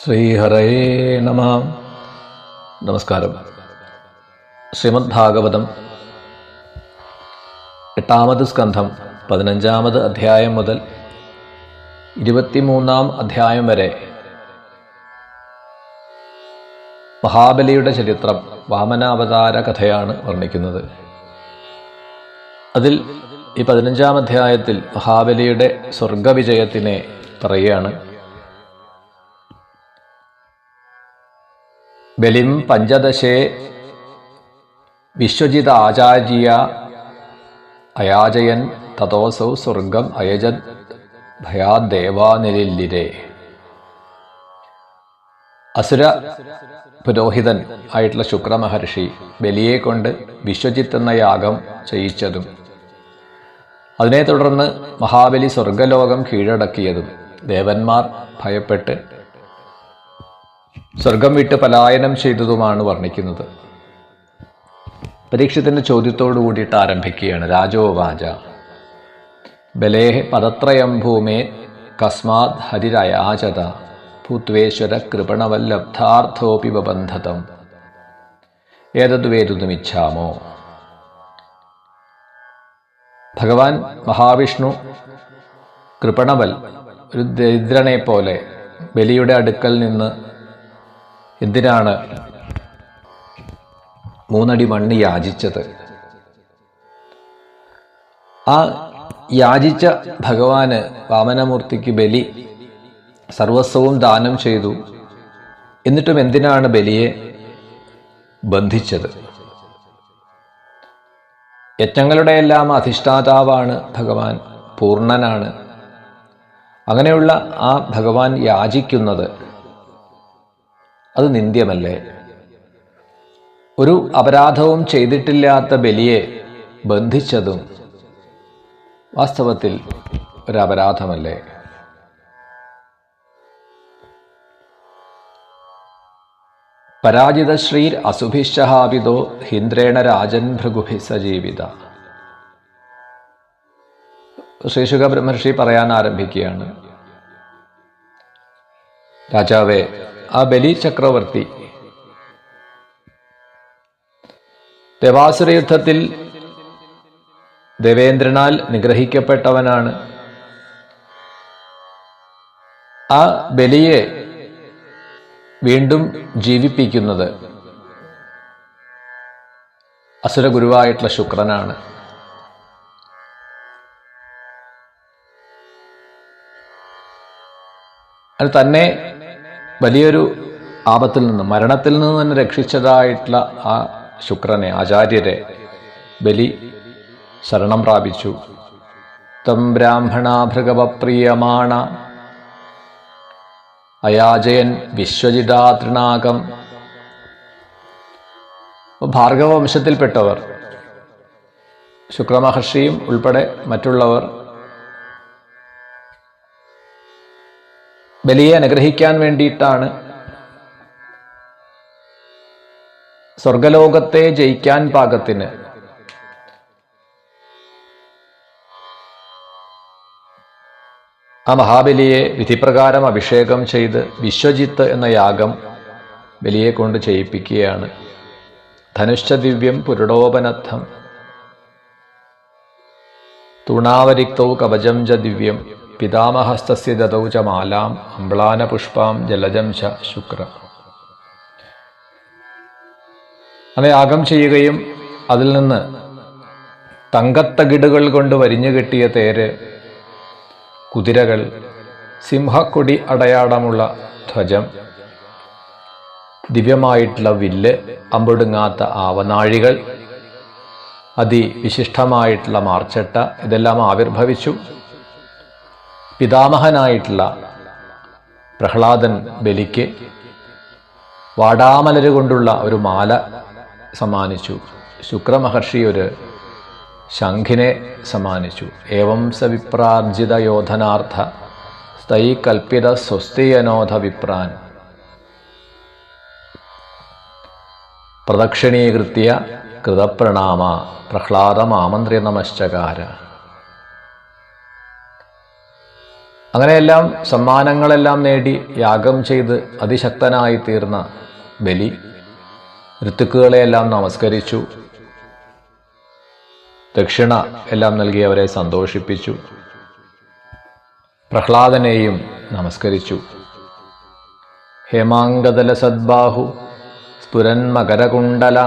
ശ്രീഹരയേ നമ. നമസ്കാരം. ശ്രീമദ് ഭാഗവതം 8-ാമത് സ്കന്ധം 15-ാമത് അധ്യായം മുതൽ 23-ാം അധ്യായം വരെ മഹാബലിയുടെ ചരിത്രം, വാമനാവതാര കഥയാണ് വർണ്ണിക്കുന്നത്. അതിൽ ഈ 15-ാം അധ്യായത്തിൽ മഹാബലിയുടെ സ്വർഗവിജയത്തിനെ പറയുകയാണ്. ബലിം പഞ്ചദശേ വിശ്വജിത് ആചാര്യ അയാചയൻ തതോസൗ സ്വർഗം അയജത് ഭയാദേവാനിലില്ലിരേ. അസുര പുരോഹിതൻ ആയിട്ടുള്ള ശുക്രമഹർഷി ബലിയെ കൊണ്ട് വിശ്വജിത്ത് എന്ന യാഗം ചെയ്യിച്ചതും അതിനെ തുടർന്ന് മഹാബലി സ്വർഗലോകം കീഴടക്കിയതും ദേവന്മാർ ഭയപ്പെട്ട് സ്വർഗം വിട്ട് പലായനം ചെയ്തതുമാണ് വർണ്ണിക്കുന്നത്. പരീക്ഷത്തിന്റെ ചോദ്യത്തോടു കൂടിയിട്ട് ആരംഭിക്കുകയാണ്. രാജോവാച ബലേഹ പദത്രയം ഭൂമേ കസ്മാത് ഹരിരയാചത ഭൂത്വേശ്വര കൃപണവല്ലബ്ധാർത്ഥോപി ബബന്ധതം ഏതദ്വേതുമിച്ഛാമോ. ഭഗവാൻ മഹാവിഷ്ണു കൃപണവൽ, ഒരു ദരിദ്രനെ പോലെ ബലിയുടെ അടുക്കൽ നിന്ന് എന്തിനാണ് 3 അടി മണ്ണ് യാചിച്ചത്? ആ യാചിച്ച ഭഗവാന്, വാമനമൂർത്തിക്ക് ബലി സർവസ്വവും ദാനം ചെയ്തു. എന്നിട്ടും എന്തിനാണ് ബലിയെ ബന്ധിച്ചത്? യജ്ഞങ്ങളുടെ എല്ലാം അധിഷ്ഠാതാവാണ് ഭഗവാൻ, പൂർണ്ണനാണ്. അങ്ങനെയുള്ള ആ ഭഗവാൻ യാചിക്കുന്നത് അത് നിന്ദ്യമല്ലേ? ഒരു അപരാധവും ചെയ്തിട്ടില്ലാത്ത ബലിയെ ബന്ധിച്ചതും വാസ്തവത്തിൽ ഒരു അപരാധമല്ലേ? പരാജിത ശ്രീർ അസുഭിശ്ചഹാപിതോ ഹിന്ദ്രേണ രാജൻ ഭൃഗുഭി സജീവിത. ശ്രീശുക ബ്രഹ്മർഷി പറയാൻ ആരംഭിക്കുകയാണ്. രാജാവേ, ആ ബലി ചക്രവർത്തി ദേവാസുര യുദ്ധത്തിൽ ദേവേന്ദ്രനാൽ നിഗ്രഹിക്കപ്പെട്ടവനാണ്. ആ ബലിയെ വീണ്ടും ജീവിപ്പിക്കുന്നത് അസുരഗുരുവായിട്ടുള്ള ശുക്രനാണ്. അത് തന്നെ വലിയൊരു ആപത്തിൽ നിന്ന്, മരണത്തിൽ നിന്ന് തന്നെ രക്ഷിച്ചതായിട്ടുള്ള ആ ശുക്രനെ, ആചാര്യരെ ബലി ശരണം പ്രാപിച്ചു. തം ബ്രാഹ്മണാഭൃഗവപ്രിയമാണ അയാചയൻ വിശ്വജിതാതൃണാകം. ഭാർഗവ വംശത്തിൽപ്പെട്ടവർ, ശുക്രമഹർഷിയും ഉൾപ്പെടെ മറ്റുള്ളവർ ബലിയെ അനുഗ്രഹിക്കാൻ വേണ്ടിയിട്ടാണ് സ്വർഗലോകത്തെ ജയിക്കാൻ പാകത്തിന് ആ മഹാബലിയെ വിധിപ്രകാരം അഭിഷേകം ചെയ്ത് വിശ്വജിത്ത് എന്ന യാഗം ബലിയെ കൊണ്ട് ചെയ്യിപ്പിക്കുകയാണ്. ധനുശ്ച ദിവ്യം പുരുടോപനദ്ധം തൂണാവരിക്തൗ കവചം ച ദിവ്യം പിതാമഹസ്തസ്യ ദതൗ ച മാലാം അമ്പ്ലാനപുഷ്പാം ജലജം ച ശുക്ര. അത് യാഗം ചെയ്യുകയും അതിൽ നിന്ന് തങ്കത്തകിടുകൾ കൊണ്ട് വരിഞ്ഞു കെട്ടിയ തേര്, കുതിരകൾ, സിംഹക്കൊടി അടയാളമുള്ള ധ്വജം, ദിവ്യമായിട്ടുള്ള വില്ല്, അമ്പൊടുങ്ങാത്ത ആവനാഴികൾ, അതിവിശിഷ്ടമായിട്ടുള്ള മാർച്ചട്ട, ഇതെല്ലാം ആവിർഭവിച്ചു. പിതാമഹനായിട്ടുള്ള പ്രഹ്ലാദൻ ബലിക്ക് വാടാമലര് കൊണ്ടുള്ള ഒരു മാല സമ്മാനിച്ചു. ശുക്രമഹർഷി ഒരു ശംഖിനെ സമ്മാനിച്ചു. ഏവം സ വിപ്രാർജിത യോധനാർത്ഥ സ്തൈ കൽപ്പിത സ്വസ്തിയനോധ വിപ്രാൻ പ്രദക്ഷിണീകൃത്യ കൃതപ്രണാമ പ്രഹ്ലാദമാമന്ത്ര്യ നമശ്ചകാര. അങ്ങനെയെല്ലാം സമ്മാനങ്ങളെല്ലാം നേടി യാഗം ചെയ്ത് അതിശക്തനായി തീർന്ന ബലി ഋത്തുക്കുകളെയെല്ലാം നമസ്കരിച്ചു, ദക്ഷിണ എല്ലാം നൽകി അവരെ സന്തോഷിപ്പിച്ചു. പ്രഹ്ലാദനെയും നമസ്കരിച്ചു. ഹേമാംഗദല സദ്ബാഹു സ്ഫുരൻ മകരകുണ്ടല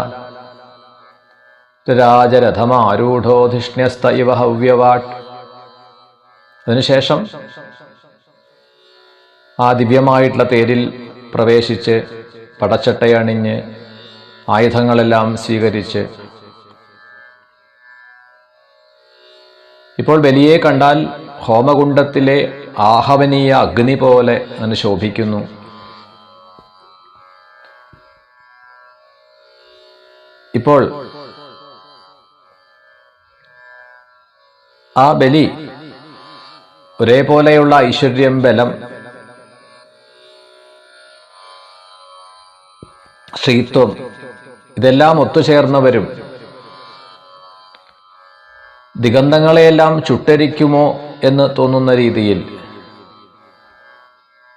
രാജരഥമാരൂഢോധിഷ്ണ്യസ്ത ഇവ ഹവ്യവാട്ട്. അതിനുശേഷം ആ ദിവ്യമായിട്ടുള്ള തേരിൽ പ്രവേശിച്ച് പടച്ചട്ടയണിഞ്ഞ് ആയുധങ്ങളെല്ലാം സ്വീകരിച്ച് ഇപ്പോൾ ബലിയെ കണ്ടാൽ ഹോമകുണ്ഡത്തിലെ ആഹവനീയ അഗ്നി പോലെ അങ്ങനെ ശോഭിക്കുന്നു. ഇപ്പോൾ ആ ബലി ഒരേപോലെയുള്ള ഐശ്വര്യം, ബലം, ശ്രീത്വം ഇതെല്ലാം ഒത്തുചേർന്നവരും ദിഗന്ധങ്ങളെയെല്ലാം ചുട്ടരിക്കുമോ എന്ന് തോന്നുന്ന രീതിയിൽ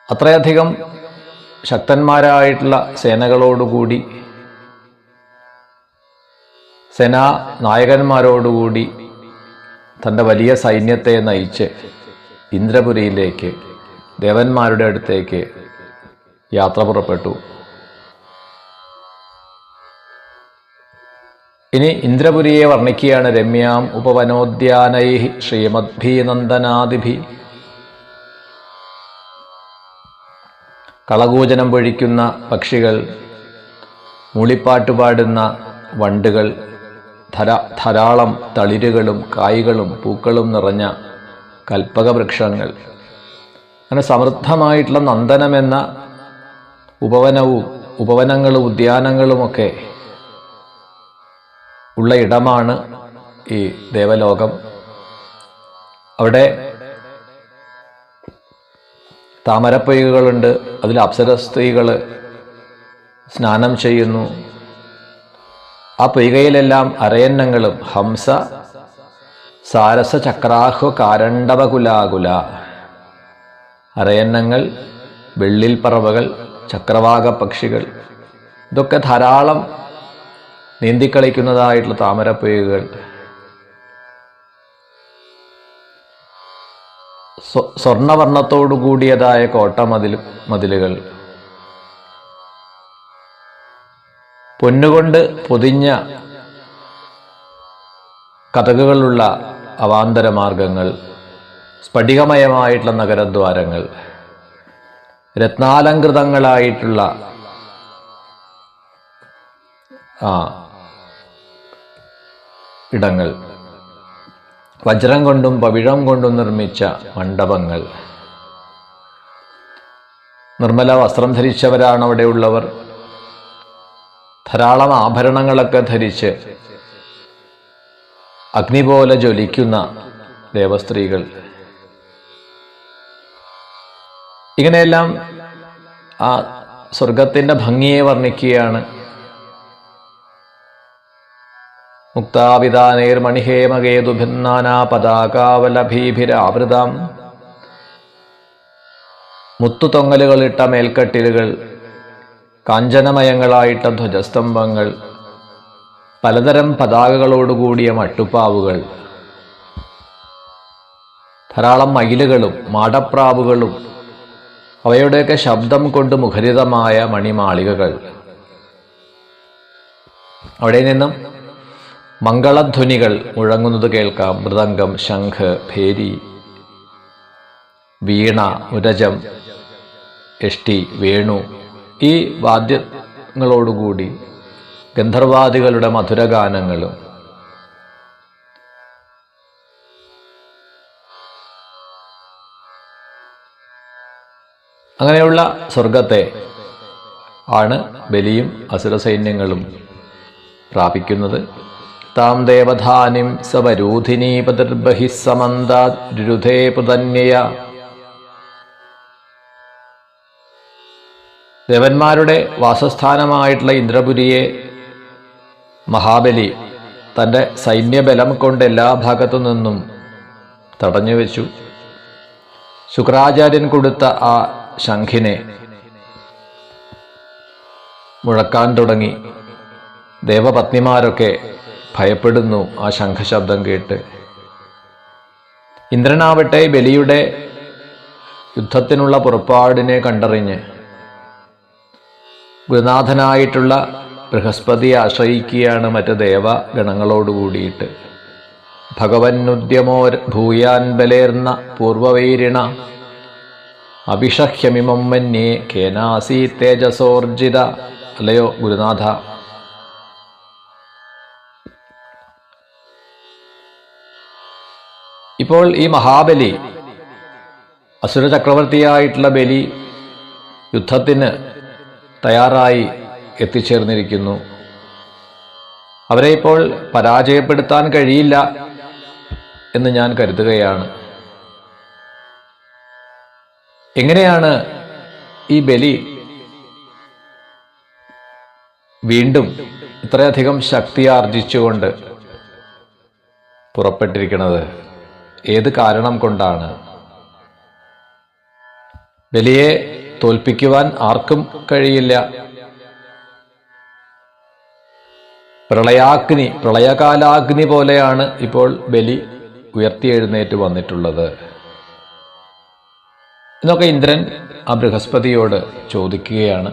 അത്രയധികം ശക്തന്മാരായിട്ടുള്ള സേനകളോടുകൂടി, സേനാ നായകന്മാരോടുകൂടി തൻ്റെ വലിയ സൈന്യത്തെ നയിച്ച് ഇന്ദ്രപുരിയിലേക്ക്, ദേവന്മാരുടെ അടുത്തേക്ക് യാത്ര പുറപ്പെട്ടു. ഇനി ഇന്ദ്രപുരിയെ വർണ്ണിക്കുകയാണ്. രമ്യാം ഉപവനോദ്യാനൈ ശ്രീമദ്ഭീനന്ദനാദിഭി. കളകൂജനം പൊഴിക്കുന്ന പക്ഷികൾ, മൂളിപ്പാട്ടുപാടുന്ന വണ്ടുകൾ, ധാരാളം തളിരുകളും കായ്കളും പൂക്കളും നിറഞ്ഞ കൽപ്പകവൃക്ഷങ്ങൾ, അങ്ങനെ സമൃദ്ധമായിട്ടുള്ള നന്ദനമെന്ന ഉപവനങ്ങളും ഉദ്യാനങ്ങളുമൊക്കെ ഉള്ള ഇടമാണ് ഈ ദേവലോകം. അവിടെ താമരപ്പൊയ്കകളുണ്ട്, അതിൽ അപ്സര സ്ത്രീകൾ സ്നാനം ചെയ്യുന്നു. ആ പൊയ്കയിലെല്ലാം അരയന്നങ്ങളും ഹംസ സാരസ ചക്രാഹ്വ കാരണ്ടവകുലാകുല, അരയന്നങ്ങൾ, വെള്ളിൽ പറവകൾ, ചക്രവാക പക്ഷികൾ, ഇതൊക്കെ ധാരാളം നീന്തിക്കളിക്കുന്നതായിട്ടുള്ള താമരപ്പൊയ്കകൾ. സ്വർണവർണ്ണത്തോടു കൂടിയതായ മതിലുകൾ, പൊന്നുകൊണ്ട് പൊതിഞ്ഞ കതകുകളുള്ള അവാന്തര മാർഗങ്ങൾ, സ്ഫടികമയമായിട്ടുള്ള നഗരദ്വാരങ്ങൾ, രത്നാലങ്കൃതങ്ങളായിട്ടുള്ള ഇടങ്ങൾ, വജ്രം കൊണ്ടും പവിഴം കൊണ്ടും നിർമ്മിച്ച മണ്ഡപങ്ങൾ, നിർമ്മല വസ്ത്രം ധരിച്ചവരാണ് അവിടെയുള്ളവർ. ധാരാളം ആഭരണങ്ങളൊക്കെ ധരിച്ച് അഗ്നി പോലെ ജ്വലിക്കുന്ന ദേവസ്ത്രീകൾ. ഇങ്ങനെയെല്ലാം ആ സ്വർഗത്തിൻ്റെ ഭംഗിയെ വർണ്ണിക്കുകയാണ്. മുക്താവിതാനൈർമണിഹേമകേതുഭിന്നാനാ പതാകാവലഭീഭിരാവൃതാം. മുത്തുതൊങ്ങലുകളിട്ട മേൽക്കട്ടിലുകൾ, കാഞ്ചനമയങ്ങളായിട്ട ധ്വജസ്തംഭങ്ങൾ, പലതരം പതാകകളോടുകൂടിയ മട്ടുപ്പാവുകൾ, ധാരാളം മയിലുകളും മാടപ്രാവുകളും അവയുടെയൊക്കെ ശബ്ദം കൊണ്ട് മുഖരിതമായ മണിമാളികകൾ. അവിടെ നിന്നും മംഗളധ്വനികൾ മുഴങ്ങുന്നത് കേൾക്കാം. മൃദംഗം, ശംഖ്, ഭേരി, വീണ, ഉരജം, യഷ്ടി, വേണു, ഈ വാദ്യങ്ങളോടുകൂടി ഗന്ധർവാദികളുടെ മധുരഗാനങ്ങളും. അങ്ങനെയുള്ള സ്വർഗത്തെ ആണ് ബലിയും അസുര സൈന്യങ്ങളും പ്രാപിക്കുന്നത്. താം ദേവധാനിം സവരൂധിനീപതിർബഹി സമന്താരുധേ പുതന്യയ. ദേവന്മാരുടെ വാസസ്ഥാനമായിട്ടുള്ള ഇന്ദ്രപുരിയെ മഹാബലി തൻ്റെ സൈന്യബലം കൊണ്ട് എല്ലാ ഭാഗത്തു നിന്നും തടഞ്ഞുവെച്ചു. ശുക്രാചാര്യൻ കൊടുത്ത ആ ശംഖിനെ മുഴക്കാൻ തുടങ്ങി. ദേവപത്നിമാരൊക്കെ ഭയപ്പെടുന്നു ആ ശംഖശബ്ദം കേട്ട്. ഇന്ദ്രനാവട്ടെ ബലിയുടെ യുദ്ധത്തിനുള്ള പുറപ്പാടിനെ കണ്ടറിഞ്ഞ് ഗുരുനാഥനായിട്ടുള്ള ബൃഹസ്പതിയെ ആശ്രയിക്കുകയാണ് മറ്റ് ദേവഗണങ്ങളോടുകൂടിയിട്ട്. ഭഗവന്നുദ്യമോ ഭൂയാൻ ബലേർന്ന പൂർവവൈരിണ അഭിഷഹ്യമിമം മന്യേ കേനാസീ തേജസോർജിത. അല്ലയോ ഗുരുനാഥ, ഇപ്പോൾ ഈ മഹാബലി, അസുര ചക്രവർത്തിയായിട്ടുള്ള ബലി യുദ്ധത്തിന് തയ്യാറായി എത്തിച്ചേർന്നിരിക്കുന്നു. അവരെ ഇപ്പോൾ പരാജയപ്പെടുത്താൻ കഴിയില്ല എന്ന് ഞാൻ കരുതുകയാണ്. എങ്ങനെയാണ് ഈ ബലി വീണ്ടും ഇത്രയധികം ശക്തി ആർജിച്ചുകൊണ്ട് പുറപ്പെട്ടിരിക്കുന്നത്? ഏത് കാരണം കൊണ്ടാണ്? ബലിയെ തോൽപ്പിക്കുവാൻ ആർക്കും കഴിയില്ല. പ്രളയകാലാഗ്നി പോലെയാണ് ഇപ്പോൾ ബലി ഉയർത്തിയെഴുന്നേറ്റ് വന്നിട്ടുള്ളത് എന്നൊക്കെ ഇന്ദ്രൻ ആ ബൃഹസ്പതിയോട് ചോദിക്കുകയാണ്.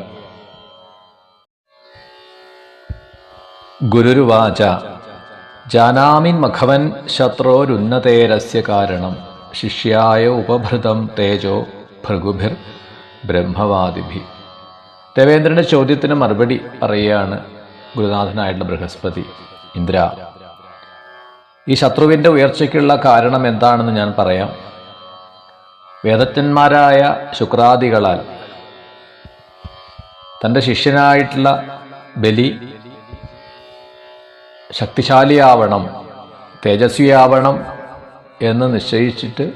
ഗുരുരുവാച ജാനാമി മഖവൻ ശത്രോരുന്നതേരസ്യ കാരണം ശിഷ്യായ ഉപഭൃതം തേജോ ഭൃഗുഭിർ ബ്രഹ്മവാദിഭി. ദേവേന്ദ്രന്റെ ചോദ്യത്തിന് മറുപടി പറയുകയാണ് ഗുരുനാഥനായിട്ടുള്ള ബൃഹസ്പതി. ഇന്ദ്ര, ഈ ശത്രുവിൻ്റെ ഉയർച്ചയ്ക്കുള്ള കാരണം എന്താണെന്ന് ഞാൻ പറയാം. വേദജ്ഞന്മാരായ ശുക്രാദികളാൽ തൻ്റെ ശിഷ്യനായിട്ടുള്ള ബലി ശക്തിശാലിയാവണം, തേജസ്വിയാവണം എന്ന് നിശ്ചയിച്ചിട്ട്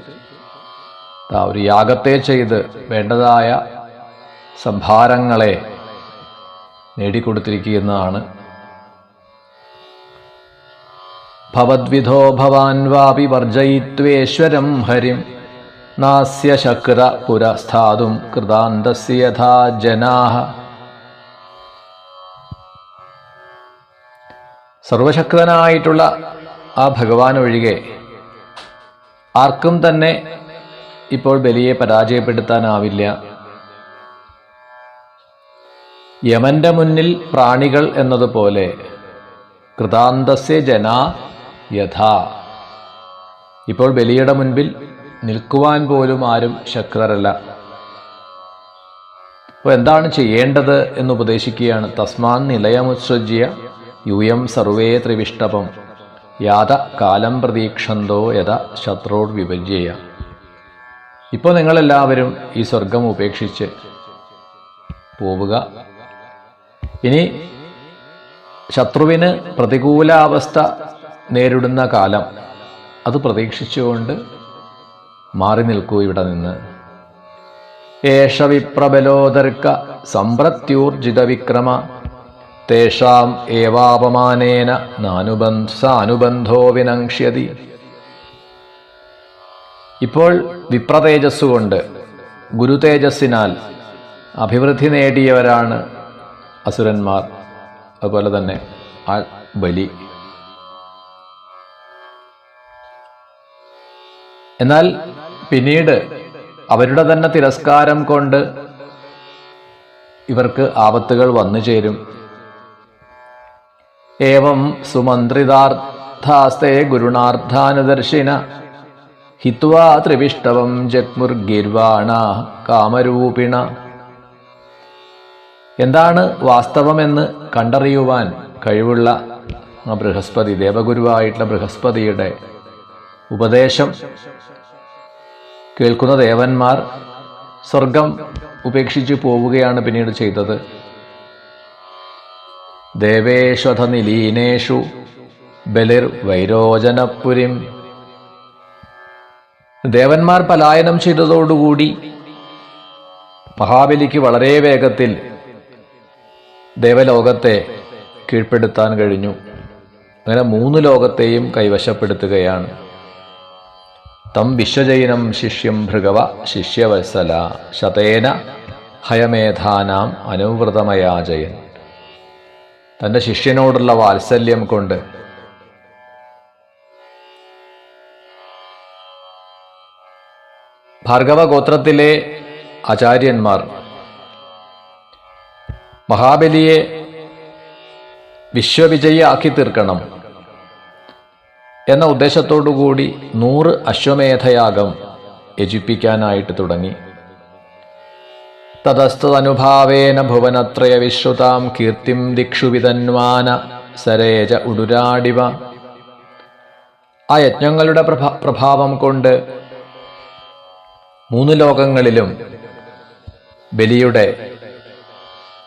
ഒരു യാഗത്തെ ചെയ്ത് വേണ്ടതായ സംഭാരങ്ങളെ നേടിക്കൊടുത്തിരിക്കുന്നതാണ്. ഭവദ്വിധോ ഭവാൻ വാപി വർജയിത്വേശ്വരം ഹരിം നാസ്യ ശക്ര പുരസ്ഥാതും കൃതാന്തസ്യ യഥാ ജനാഃ. സർവശക്തനായിട്ടുള്ള ആ ഭഗവാൻ ഒഴികെ ആർക്കും തന്നെ ഇപ്പോൾ ബലിയെ പരാജയപ്പെടുത്താനാവില്ല. യമന്റെ മുന്നിൽ പ്രാണികൾ എന്നതുപോലെ കൃതാന്തസ്യ ജനാ യഥാ. ഇപ്പോൾ ബലിയുടെ മുൻപിൽ നിൽക്കുവാൻ പോലും ആരും ശക്തരല്ല. അപ്പോൾ എന്താണ് ചെയ്യേണ്ടത് എന്ന് ഉപദേശിക്കുകയാണ്. തസ്മാൻ നിലയമുത്സൃജ്യ യൂയം സർവേ ത്രിവിഷ്ടപം യാത കാലം പ്രതീക്ഷന്തോ യഥ ശത്രോർ വിഭജ്യ. ഇപ്പോൾ നിങ്ങളെല്ലാവരും ഈ സ്വർഗം ഉപേക്ഷിച്ച് പോവുക. ഇനി ശത്രുവിന് പ്രതികൂലാവസ്ഥ നേരിടുന്ന കാലം അത് പ്രതീക്ഷിച്ചുകൊണ്ട് മാറി നിൽക്കൂ ഇവിടെ നിന്ന്. ഏഷ വിപ്രബലോദർക്ക സമ്പ്രത്യൂർജിത വിക്രമ തേഷാം ഏവാപമാനേന സാനുബന്ധോ വിനങ്ഷ്യതി. ഇപ്പോൾ വിപ്രതേജസ്സുകൊണ്ട് ഗുരുതേജസ്സിനാൽ അഭിവൃദ്ധി നേടിയവരാണ് അസുരന്മാർ, അതുപോലെ തന്നെ ആ ബലി. എന്നാൽ പിന്നീട് അവരുടെ തന്നെ തിരസ്കാരം കൊണ്ട് ഇവർക്ക് ആപത്തുകൾ വന്നു ചേരും. ഏവം സുമന്ത്രിതാർത്ഥാസ്തേ ഗുരുണാർത്ഥാനുദർശിന ഹിത്വാ ത്രിവിഷ്ടവം ജഗ്മുർഗിർവാണ കാമരൂപിണ. എന്താണ് വാസ്തവമെന്ന് കണ്ടറിയുവാൻ കഴിവുള്ള ആ ബൃഹസ്പതി, ദേവഗുരുവായിട്ടുള്ള ബൃഹസ്പതിയുടെ ഉപദേശം കേൾക്കുന്ന ദേവന്മാർ സ്വർഗം ഉപേക്ഷിച്ചു പോവുകയാണ് പിന്നീട് ചെയ്തത്. ദേവേശ്വഥ നിലീനേഷു ബലിർ വൈരോചനപുരിം. ദേവന്മാർ പലായനം ചെയ്തതോടുകൂടി മഹാബലിക്ക് വളരെ വേഗത്തിൽ ദേവലോകത്തെ കീഴ്പ്പെടുത്താൻ കഴിഞ്ഞു. അങ്ങനെ 3 ലോകത്തെയും കൈവശപ്പെടുത്തുകയാണ്. തം വിശ്വജൈനം ശിഷ്യം ഭൃഗവ ശിഷ്യവത്സല ശതേന ഹയമേധാനാം അനുവൃതമയാജയൻ. തൻ്റെ ശിഷ്യനോടുള്ള വാത്സല്യം കൊണ്ട് ഭാർഗവഗോത്രത്തിലെ ആചാര്യന്മാർ മഹാബലിയെ വിശ്വവിജയിയാക്കി തീർക്കണം എന്ന ഉദ്ദേശത്തോടുകൂടി 100 അശ്വമേധയാഗം യജിപ്പിക്കാനായിട്ട് തുടങ്ങി. തതസ്തനുഭാവേന ഭുവനത്രയ വിശ്രുതാം കീർത്തിം ദിക്ഷു വിതന്വാന സരേജ ഉടുരാടിവ. ആ യജ്ഞങ്ങളുടെ പ്രഭാവം കൊണ്ട് 3 ലോകങ്ങളിലും ബലിയുടെ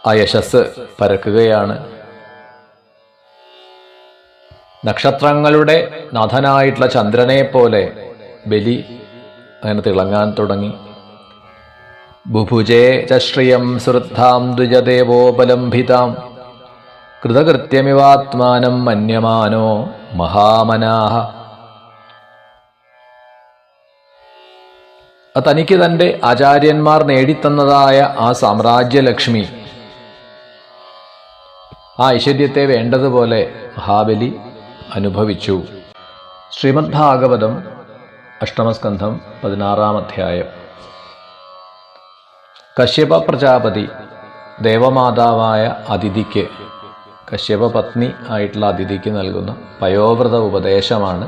ആ യശസ് പരക്കുകയാണ്. നക്ഷത്രങ്ങളുടെ നാഥനായിട്ടുള്ള ചന്ദ്രനെ പോലെ ബലി അങ്ങനെ തിളങ്ങാൻ തുടങ്ങി. ബുഭുജേ ചശ്രിയം സുവൃദ്ധാം ദ്വിജദേവോപലംഭിതാം കൃതകൃത്യമിവാത്മാനം മന്യമാനോ മഹാമനാഹ. തനിക്ക് തൻ്റെ ആചാര്യന്മാർ നേടിത്തന്നതായ ആ സാമ്രാജ്യലക്ഷ്മി, ആ ഐശ്വര്യത്തെ വേണ്ടതുപോലെ മഹാബലി അനുഭവിച്ചു. ശ്രീമദ് ഭാഗവതം 8ാം സ്കന്ധം 16ാം അധ്യായം. കശ്യപ പ്രജാപതി ദേവമാതാവായ അതിഥിക്ക്, കശ്യപ പത്നി ആയിട്ടുള്ള അതിഥിക്ക് നൽകുന്ന പയോവ്രത ഉപദേശമാണ്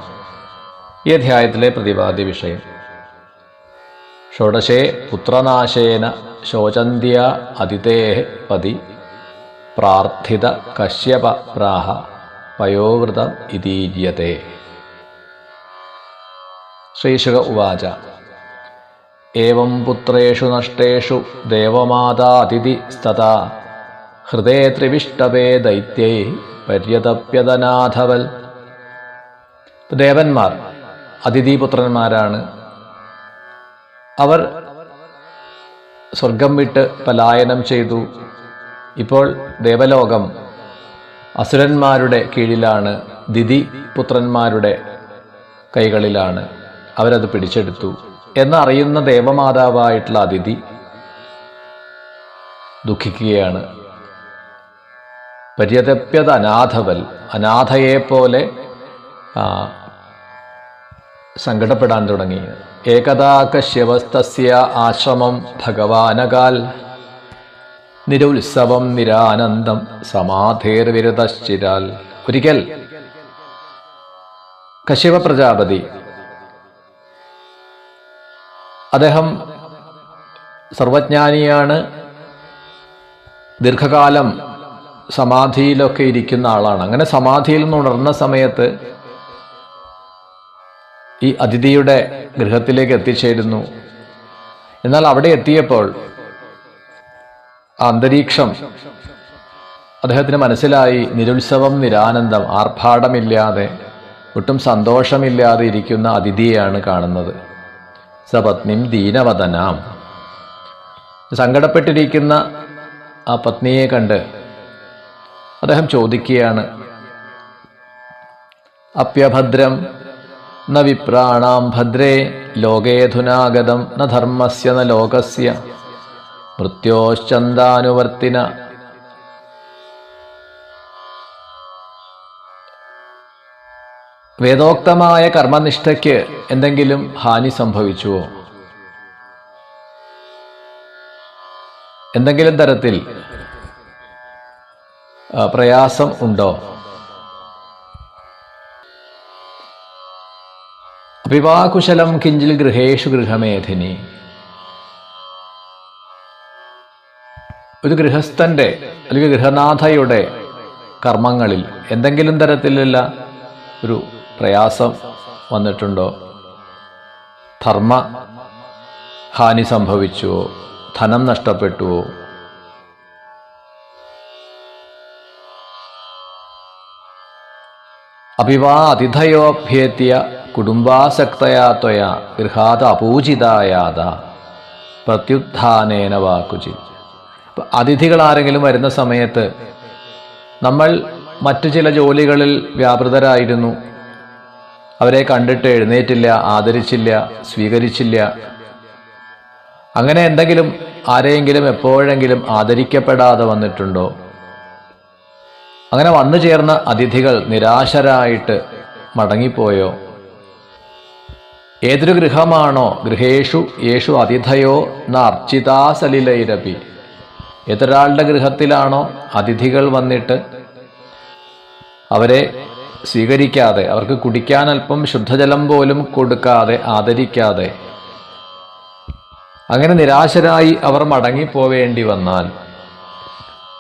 ഈ അധ്യായത്തിലെ പ്രതിപാദ്യ വിഷയം. ഷോഡശേ പുത്രനാശേന ശോചന്ത്യ അതിഥേഃ പതി പ്രാർത്ഥിത കശ്യപ പ്രാഹ പയോവ്രതം ഇതീര്യത്തെ. ശ്രീശുക ഉവാച. ഏവം പുത്രേഷു നഷ്ടേഷു ദേവമാതാ അതിഥി സ്തതാ ഹൃദേ ത്രിവിഷ്ടവേ ദൈത്യൈ പര്യതപ്യതനാഥവൽ. ദേവന്മാർ അതിഥിപുത്രന്മാരാണ്. അവർ സ്വർഗം വിട്ട് പലായനം ചെയ്തു. ഇപ്പോൾ ദേവലോകം അസുരന്മാരുടെ കീഴിലാണ്, ദിതി പുത്രന്മാരുടെ കൈകളിലാണ്. അവരത് പിടിച്ചെടുത്തു എന്നറിയുന്ന ദേവമാതാവായിട്ടുള്ള അതിഥി ദുഃഖിക്കുകയാണ്. പര്യതപ്യത അനാഥവൽ, അനാഥയെപ്പോലെ സങ്കടപ്പെടാൻ തുടങ്ങി. ഏകദാ കശ്യപസ്തസ്യ ആശ്രമം ഭഗവാനകാൽ നിരുത്സവം നിരാനന്ദം സമാധേർവിരതശ്ചിരാൽ. ഒരിക്കൽ കശ്യപ പ്രജാപതി, അദ്ദേഹം സർവജ്ഞാനിയാണ്, ദീർഘകാലം സമാധിയിലൊക്കെ ഇരിക്കുന്ന ആളാണ്. അങ്ങനെ സമാധിയിൽ നിന്ന് ഉണർന്ന സമയത്ത് ഈ അതിഥിയുടെ ഗൃഹത്തിലേക്ക് എത്തിച്ചേരുന്നു. എന്നാൽ അവിടെ എത്തിയപ്പോൾ ആ അന്തരീക്ഷം അദ്ദേഹത്തിന് മനസ്സിലായി. നിരുത്സവം നിരാനന്ദം, ആർഭാടമില്ലാതെ ഒട്ടും സന്തോഷമില്ലാതെ ഇരിക്കുന്ന അതിഥിയെയാണ് കാണുന്നത്. സപത്നിം ദീനവദനാം, സങ്കടപ്പെട്ടിരിക്കുന്ന ആ പത്നിയെ കണ്ട് അദ്ദേഹം ചോദിക്കുകയാണ്. അപ്യഭദ്രം ന വിപ്രാണാം ഭദ്രേ ലോകേധുനാഗതം ന ധർമ്മസ്യ ന ലോകസ്യ മൃത്യോശ്ചന്ദാനുവർത്തിന. വേദോക്തമായ കർമ്മനിഷ്ഠയ്ക്ക് എന്തെങ്കിലും ഹാനി സംഭവിച്ചുവോ? എന്തെങ്കിലും തരത്തിൽ പ്രയാസം ഉണ്ടോ? അപിവാകുശലം കിഞ്ചിൽ ഗൃഹേഷു ഗൃഹമേധിനി. ഒരു ഗൃഹസ്ഥന്റെ അല്ലെങ്കിൽ ഗൃഹനാഥയുടെ കർമ്മങ്ങളിൽ എന്തെങ്കിലും തരത്തിലുള്ള ഒരു പ്രയാസം വന്നിട്ടുണ്ടോ? ധർമ്മ ഹാനി സംഭവിച്ചുവോ? ധനം നഷ്ടപ്പെട്ടുവോ? അഭിവാ അതിഥയോഭ്യേത്യ കുടുംബാസക്തയാ ത്വയാ ഗൃഹാത അപൂജിതായാത പ്രത്യുത്ഥാനേന വാക്കുചി. അതിഥികൾ ആരെങ്കിലും വരുന്ന സമയത്ത് നമ്മൾ മറ്റു ചില ജോലികളിൽ വ്യാപൃതരായിരുന്നു. അവരെ കണ്ടിട്ട് എഴുന്നേറ്റില്ല, ആദരിച്ചില്ല, സ്വീകരിച്ചില്ല. അങ്ങനെ എന്തെങ്കിലും ആരെയെങ്കിലും എപ്പോഴെങ്കിലും ആദരിക്കപ്പെടാതെ വന്നിട്ടുണ്ടോ? അങ്ങനെ വന്നു ചേർന്ന അതിഥികൾ നിരാശരായിട്ട് മടങ്ങിപ്പോയോ? ഏതൊരു ഗൃഹമാണോ ഗൃഹേഷു യേഷു അതിഥയോ ന അർച്ചിതാ സലിലൈരപി, ഏതൊരാളുടെ ഗൃഹത്തിലാണോ അതിഥികൾ വന്നിട്ട് അവരെ സ്വീകരിക്കാതെ, അവർക്ക് കുടിക്കാൻ അല്പം ശുദ്ധജലം പോലും കൊടുക്കാതെ, ആദരിക്കാതെ, അങ്ങനെ നിരാശരായി അവർ മടങ്ങിപ്പോവേണ്ടി വന്നാൽ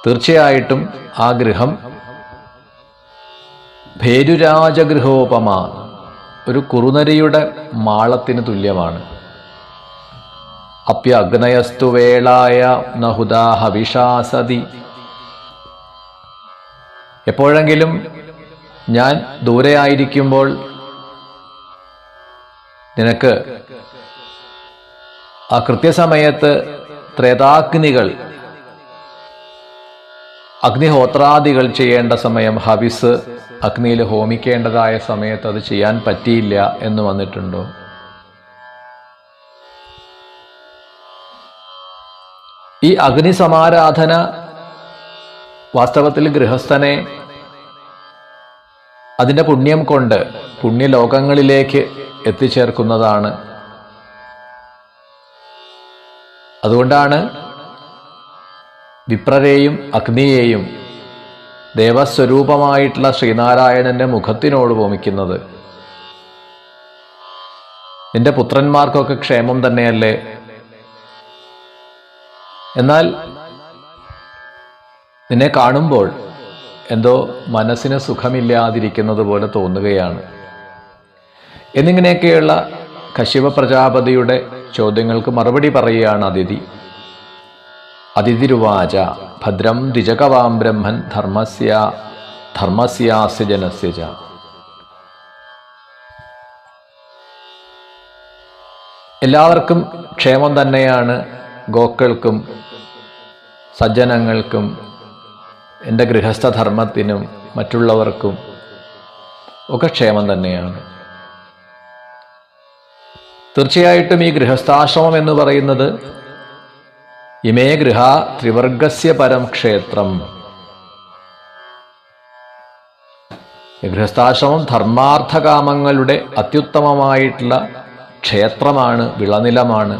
തീർച്ചയായിട്ടും ആ ഗൃഹം ഭേരുരാജഗൃഹോപമ, ഒരു കുറുനരിയുടെ മാളത്തിന് തുല്യമാണ്. അപ്യഗ്നയസ്തു വേളായ നഹുദാ ഹവിഷാസതി, എപ്പോഴെങ്കിലും ഞാൻ ദൂരെ ആയിരിക്കുമ്പോൾ നിനക്ക് ആ കൃത്യസമയത്ത് ത്രേതാഗ്നികൾ, അഗ്നിഹോത്രാദികൾ ചെയ്യേണ്ട സമയം, ഹവിസ് അഗ്നിയിൽ ഹോമിക്കേണ്ടതായ സമയത്ത് അത് ചെയ്യാൻ പറ്റിയില്ല എന്ന് വന്നിട്ടുണ്ടോ? ഈ അഗ്നി സമാരാധന വാസ്തവത്തിൽ ഗൃഹസ്ഥനെ അതിൻ്റെ പുണ്യം കൊണ്ട് പുണ്യലോകങ്ങളിലേക്ക് എത്തിച്ചേർക്കുന്നതാണ്. അതുകൊണ്ടാണ് വിപ്രരെയും അഗ്നിയെയും ദേവസ്വരൂപമായിട്ടുള്ള ശ്രീനാരായണന്റെ മുഖത്തിനോട് ഹോമിക്കുന്നത്. നിന്റെ പുത്രന്മാർക്കൊക്കെ ക്ഷേമം തന്നെയല്ലേ? എന്നാൽ നിന്നെ കാണുമ്പോൾ എന്തോ മനസ്സിന് സുഖമില്ലാതിരിക്കുന്നത് പോലെ തോന്നുകയാണ്. എന്നിങ്ങനെയൊക്കെയുള്ള കശ്യപ പ്രജാപതിയുടെ ചോദ്യങ്ങൾക്ക് മറുപടി പറയുകയാണ് അതിഥി. അതിഥിരുവാച ഭദ്രം ദ്വിജകവാം ബ്രഹ്മൻ ധർമ്മസ്യാസ്യ ജനസ്യ ച. എല്ലാവർക്കും ക്ഷേമം തന്നെയാണ്, ഗോക്കൾക്കും സജ്ജനങ്ങൾക്കും എൻ്റെ ഗൃഹസ്ഥധർമ്മത്തിനും മറ്റുള്ളവർക്കും ഒക്കെ ക്ഷേമം തന്നെയാണ്. തീർച്ചയായിട്ടും ഈ ഗൃഹസ്ഥാശ്രമം എന്ന് പറയുന്നത് ഇമേ ഗൃഹ ത്രിവർഗസ്യ പരം ക്ഷേത്രം. ഗൃഹസ്ഥാശ്രമം ധർമാർത്ഥകാമങ്ങളുടെ അത്യുത്തമമായിട്ടുള്ള ക്ഷേത്രമാണ്, വിളനിലമാണ്.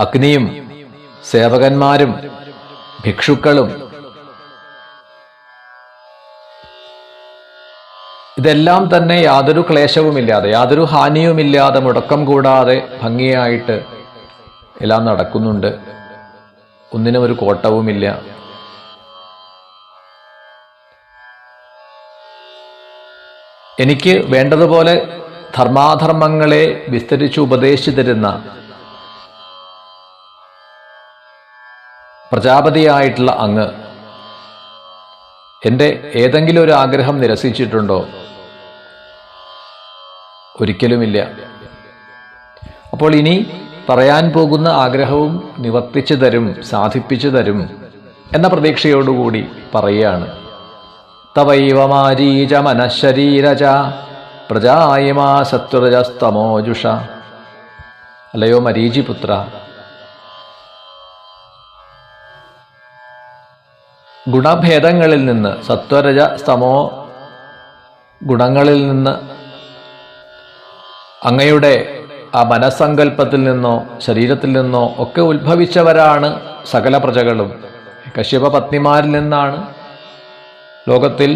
അഗ്നിയും സേവകന്മാരും ഭിക്ഷുക്കളും ഇതെല്ലാം തന്നെ യാതൊരു ക്ലേശവുമില്ലാതെ, യാതൊരു ഹാനിയുമില്ലാതെ, മുടക്കം കൂടാതെ ഭംഗിയായിട്ട് എല്ലാം നടക്കുന്നുണ്ട്. ഒന്നിനും ഒരു കോട്ടവുമില്ല. എനിക്ക് വേണ്ടതുപോലെ ധർമാധർമ്മങ്ങളെ വിസ്തരിച്ച് ഉപദേശിച്ചു തരുന്ന പ്രജാപതിയായിട്ടുള്ള അങ്ങ് എൻ്റെ ഏതെങ്കിലും ഒരു ആഗ്രഹം നിരസിച്ചിട്ടുണ്ടോ? ഒരിക്കലുമില്ല. അപ്പോൾ ഇനി പറയാൻ പോകുന്ന ആഗ്രഹവും നിവർത്തിച്ചു തരും, സാധിപ്പിച്ചു തരും എന്ന പ്രതീക്ഷയോടുകൂടി പറയുകയാണ്. തവൈവ മാരീച മനഃശരീരച പ്രജായമാ സത്വരജസ്തമോജുഷ. അല്ലയോ മരീചിപുത്ര, ഗുണഭേദങ്ങളിൽ നിന്ന്, സത്വരജ സ്തമോ ഗുണങ്ങളിൽ നിന്ന്, അങ്ങയുടെ ആ മനസ്സങ്കല്പത്തിൽ നിന്നോ ശരീരത്തിൽ നിന്നോ ഒക്കെ ഉത്ഭവിച്ചവരാണ് സകല പ്രജകളും. കശ്യപ പത്നിമാരിൽ നിന്നാണ് ലോകത്തിൽ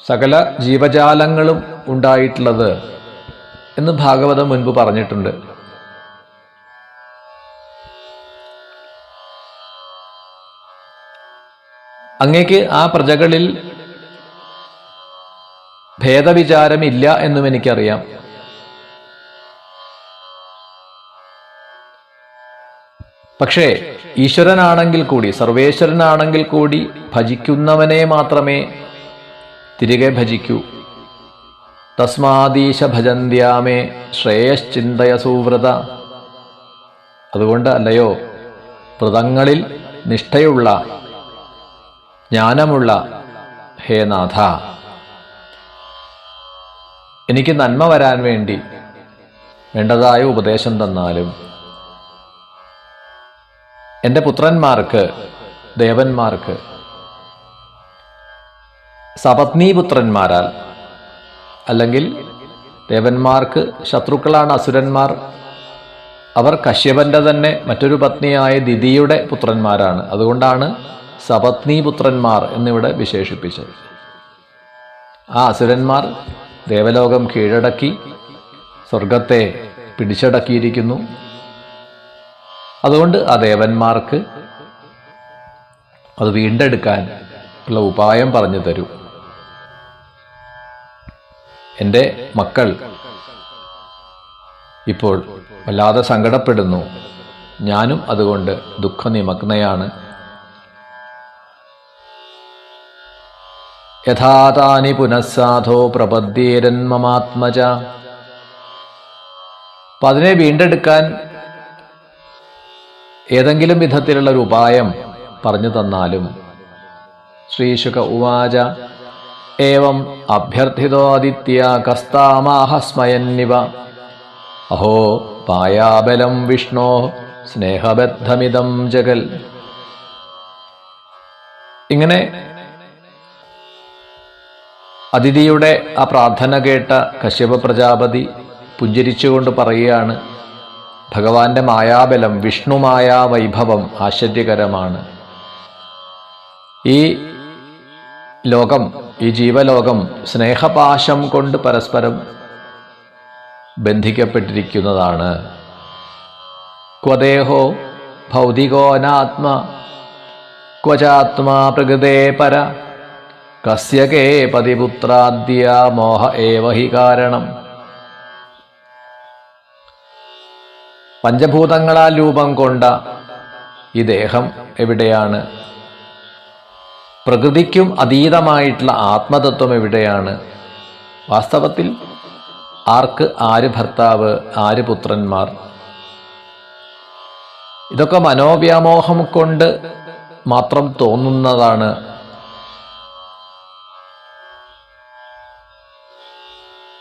സകല ജീവജാലങ്ങളും ഉണ്ടായിട്ടുള്ളത് എന്ന് ഭാഗവതം മുൻപ് പറഞ്ഞിട്ടുണ്ട്. അങ്ങേക്ക് ആ പ്രജകളിൽ ഭേദവിചാരമില്ല എന്നും എനിക്കറിയാം. പക്ഷേ ഈശ്വരനാണെങ്കിൽ കൂടി, സർവേശ്വരനാണെങ്കിൽ കൂടി ഭജിക്കുന്നവനെ മാത്രമേ തിരികെ ഭജിക്കൂ. തസ്മാദീശ ഭജന്ത്യാമേ ശ്രേയശ്ചിന്തയ സുവ്രത. അതുകൊണ്ട് അല്ലയോ വ്രതങ്ങളിൽ നിഷ്ഠയുള്ള ജ്ഞാനമുള്ള ഹേ നാഥ, എനിക്ക് നന്മ വരാൻ വേണ്ടി വേണ്ടതായ ഉപദേശം തന്നാലും എൻ്റെ പുത്രന്മാർക്ക്, ദേവന്മാർക്ക് സപത്നീപുത്രന്മാരാൽ, അല്ലെങ്കിൽ ദേവന്മാർക്ക് ശത്രുക്കളാണ് അസുരന്മാർ, അവർ കശ്യപന്റെ തന്നെ മറ്റൊരു പത്നിയായ ദിതിയുടെ പുത്രന്മാരാണ്. അതുകൊണ്ടാണ് സപത്നീപുത്രന്മാർ എന്നിവിടെ വിശേഷിപ്പിച്ചത്. ആ അസുരന്മാർ ദേവലോകം കീഴടക്കി സ്വർഗത്തെ പിടിച്ചടക്കിയിരിക്കുന്നു. അതുകൊണ്ട് ആ ദേവന്മാർക്ക് അത് വീണ്ടെടുക്കാൻ ഉള്ള ഉപായം പറഞ്ഞു തരൂ. എൻ്റെ മക്കൾ ഇപ്പോൾ വല്ലാതെ സങ്കടപ്പെടുന്നു, ഞാനും അതുകൊണ്ട് ദുഃഖനിമഗ്നയാണ്. യഥാതാനി പുനഃസാധോ പ്രപദ്യേരന്മമാത്മജ. അപ്പം അതിനെ വീണ്ടെടുക്കാൻ ഏതെങ്കിലും വിധത്തിലുള്ള ഒരു ഉപായം പറഞ്ഞു തന്നാലും. ശ്രീശുക ഉവാച ഏവം അഭ്യർത്ഥിതോദിത്യ കസ്താമാഹ സ്മയന്നിവ അഹോ പായാബലം വിഷ്ണോ സ്നേഹബദ്ധമിതം ജഗൽ. ഇങ്ങനെ അതിഥിയുടെ ആ പ്രാർത്ഥന കേട്ട കശ്യപ പ്രജാപതി പുഞ്ചിരിച്ചുകൊണ്ട് പറയുകയാണ്, ഭഗവാന്റെ മായാബലം, വിഷ്ണുമായാ വൈഭവം ആശ്ചര്യകരമാണ്. ഈ ലോകം, ഈ ജീവലോകം സ്നേഹപാശം കൊണ്ട് പരസ്പരം ബന്ധിക്കപ്പെട്ടിരിക്കുന്നതാണ്. ക്വദേഹോ ഭൗതികോനാത്മ ക്വചാത്മാ പ്രകൃതേ പര കസ്യകേ പതിപുത്രാദ്യ മോഹ ഏവ ഹി കാരണം. പഞ്ചഭൂതങ്ങളാൽ രൂപം കൊണ്ട ഈ ദേഹം എവിടെയാണ്? പ്രകൃതിക്കും അതീതമായിട്ടുള്ള ആത്മതത്വം എവിടെയാണ്? വാസ്തവത്തിൽ ആർക്ക് ആര് ഭർത്താവ്, ആര് പുത്രന്മാർ? ഇതൊക്കെ മനോവ്യാമോഹം കൊണ്ട് മാത്രം തോന്നുന്നതാണ്.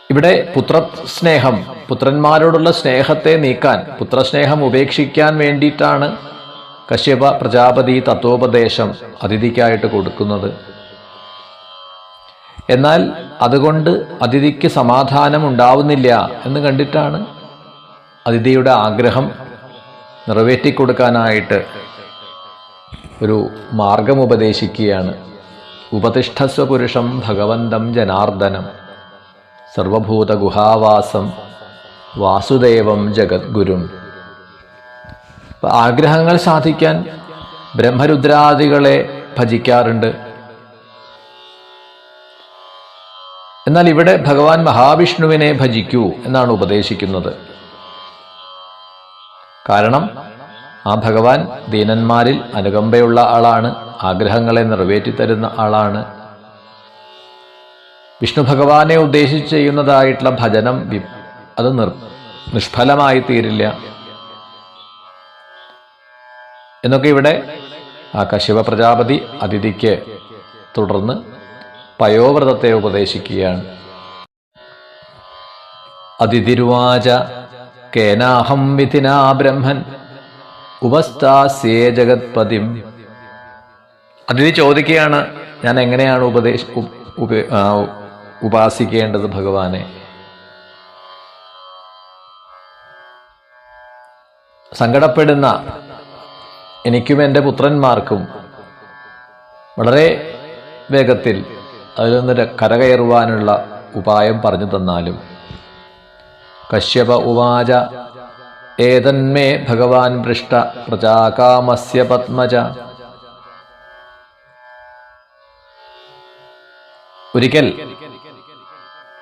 ഇവിടെ പുത്രസ്നേഹം, പുത്രന്മാരോടുള്ള സ്നേഹത്തെ നീക്കാൻ, പുത്രസ്നേഹം ഉപേക്ഷിക്കാൻ വേണ്ടിയിട്ടാണ് കശ്യപ പ്രജാപതി തത്വോപദേശം അതിഥിക്കായിട്ട് കൊടുക്കുന്നത്. എന്നാൽ അതുകൊണ്ട് അതിഥിക്ക് സമാധാനം ഉണ്ടാവുന്നില്ല എന്ന് കണ്ടിട്ടാണ് അതിഥിയുടെ ആഗ്രഹം നിറവേറ്റിക്കൊടുക്കാനായിട്ട് ഒരു മാർഗം ഉപദേശിക്കുകയാണ്. ഉപതിഷ്ഠസ്വ പുരുഷം ഭഗവന്തം ജനാർദ്ദനം സർവഭൂത ഗുഹാവാസം വാസുദേവം ജഗദ്ഗുരും. ആഗ്രഹങ്ങൾ സാധിക്കാൻ ബ്രഹ്മരുദ്രാദികളെ ഭജിക്കാറുണ്ട്. എന്നാൽ ഇവിടെ ഭഗവാൻ മഹാവിഷ്ണുവിനെ ഭജിക്കൂ എന്നാണ് ഉപദേശിക്കുന്നത്. കാരണം ആ ഭഗവാൻ ദീനന്മാരിൽ അനുകമ്പയുള്ള ആളാണ്, ആഗ്രഹങ്ങളെ നിറവേറ്റിത്തരുന്ന ആളാണ്. വിഷ്ണു ഭഗവാനെ ഉദ്ദേശിച്ച് ചെയ്യുന്നതായിട്ടുള്ള ഭജനം അത് നിഷ്ഫലമായി തീരില്ല എന്നൊക്കെ ഇവിടെ ആ കശ്യപ പ്രജാപതി അതിഥിക്ക് തുടർന്ന് പയോവ്രതത്തെ ഉപദേശിക്കുകയാണ്. അതിഥിരുവാച കേനാഹം വിധിനാ ബ്രഹ്മൻ ഉപസ്ഥാസ്യേ ജഗത്പതിം. അതിഥി ചോദിക്കുകയാണ്, ഞാൻ എങ്ങനെയാണ് ഉപാസിക്കേണ്ടത് ഭഗവാനെ? സങ്കടപ്പെടുന്ന എനിക്കും എൻ്റെ പുത്രന്മാർക്കും വളരെ വേഗത്തിൽ അതിൽ നിന്ന് കരകയറുവാനുള്ള ഉപായം പറഞ്ഞു തന്നാലും. കശ്യപ ഉവാച ഏതന്മേ ഭഗവാൻ പൃഷ്ട പ്രജാകാമസ്യ പത്മജ. ഒരിക്കൽ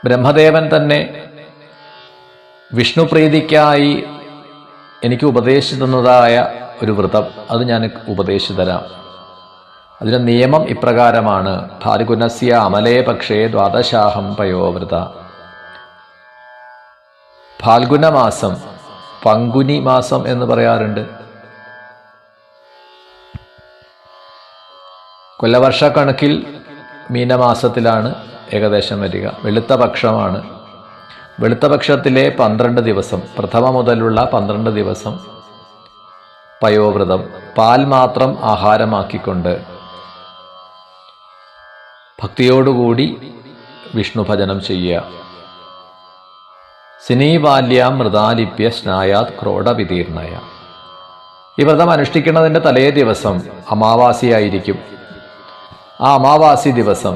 ബ്രഹ്മദേവൻ തന്നെ വിഷ്ണുപ്രീതിക്കായി എനിക്ക് ഉപദേശിച്ചു തന്നതായ ഒരു വ്രതം അത് ഞാൻ ഉപദേശിച്ചു തരാം. അതിൻ്റെ നിയമം ഇപ്രകാരമാണ്: ഫാൽഗുനസ്യ അമലേ പക്ഷേ ദ്വാദശാഹം പയോവ്രത. ഫാൽഗുന മാസം, പങ്കുനി മാസം എന്ന് പറയാറുണ്ട്. കൊല്ലവർഷക്കണക്കിൽ മീനമാസത്തിലാണ് ഏകദേശം വരിക. വെളുത്ത പക്ഷമാണ്. വെളുത്തപക്ഷത്തിലെ 12 ദിവസം, പ്രഥമ മുതലുള്ള 12 ദിവസം പയോവ്രതം, പാൽ മാത്രം ആഹാരമാക്കിക്കൊണ്ട് ഭക്തിയോടുകൂടി വിഷ്ണു ഭജനം ചെയ്യുക. സിനീബാല്യാം മൃതാലിപ്യ സ്നായാത് ക്രോഡവിതീർണയ. ഈ വ്രതം അനുഷ്ഠിക്കുന്നതിൻ്റെ തലേ ദിവസം അമാവാസിയായിരിക്കും. ആ അമാവാസി ദിവസം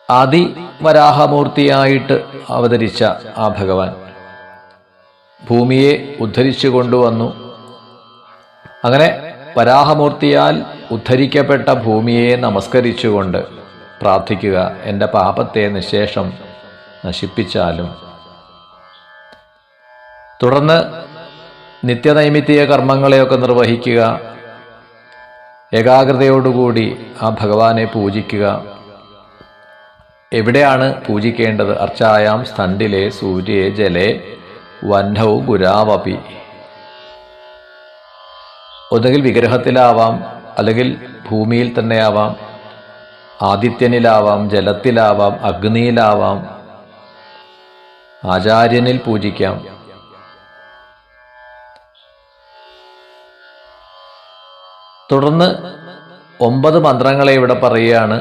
ആദിവരാഹമൂർത്തിയായിട്ട് അവതരിച്ച ആ ഭഗവാൻ ഭൂമിയെ ഉദ്ധരിച്ചു കൊണ്ടുവന്നു. അങ്ങനെ വരാഹമൂർത്തിയാൽ ഉദ്ധരിക്കപ്പെട്ട ഭൂമിയെ നമസ്കരിച്ചുകൊണ്ട് പ്രാർത്ഥിക്കുക, എൻ്റെ പാപത്തെ നിശേഷം നശിപ്പിച്ചാലും. തുടർന്ന് നിത്യനൈമിത്തിക കർമ്മങ്ങളെയൊക്കെ നിർവഹിക്കുക. ഏകാഗ്രതയോടുകൂടി ആ ഭഗവാനെ പൂജിക്കുക. എവിടെയാണ് പൂജിക്കേണ്ടത്? അർച്ചായാം സ്ഥണ്ടിലെ സൂര്യേ ജലേ വഹ്നൗ ഗുരാവപി. ഒന്നുകിൽ വിഗ്രഹത്തിലാവാം, അല്ലെങ്കിൽ ഭൂമിയിൽ തന്നെയാവാം, ആദിത്യനിലാവാം, ജലത്തിലാവാം, അഗ്നിയിലാവാം, ആചാര്യനിൽ പൂജിക്കാം. തുടർന്ന് 9 മന്ത്രങ്ങളെ ഇവിടെ പറയുകയാണ്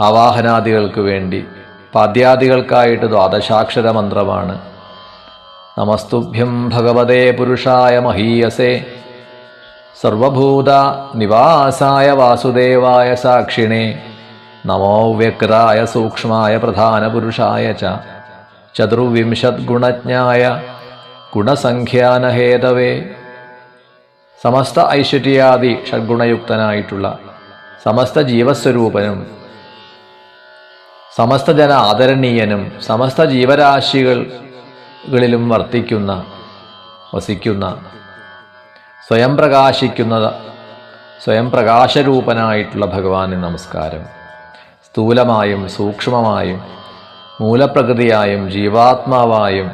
ആവാഹനാദികൾക്ക് വേണ്ടി. പാദ്യാദികൾക്കായിട്ട് ദ്വാദശാക്ഷര മന്ത്രമാണ്. നമസ്തുഭ്യം ഭഗവതേ പുരുഷായ മഹീയസേ സർവഭൂത നിവാസായ വാസുദേവായ സാക്ഷിണേ നമോ വ്യക്രായ സൂക്ഷ്മായ പ്രധാന പുരുഷായ ചതുർവിംശത് ഗുണജ്ഞായ ഗുണസംഖ്യാനഹേതവേ. സമസ്ത ഐശ്വര്യാദി ഷഡ്ഗുണയുക്തനായിട്ടുള്ള സമസ്ത ജീവസ്വരൂപനും സമസ്ത ജന ആദരണീയനും സമസ്ത ജീവരാശികളിലും വസിക്കുന്ന സ്വയം പ്രകാശരൂപനായിട്ടുള്ള ഭഗവാന് നമസ്കാരം. സ്ഥൂലമായും സൂക്ഷ്മമായും മൂലപ്രകൃതിയായും ജീവാത്മാവായും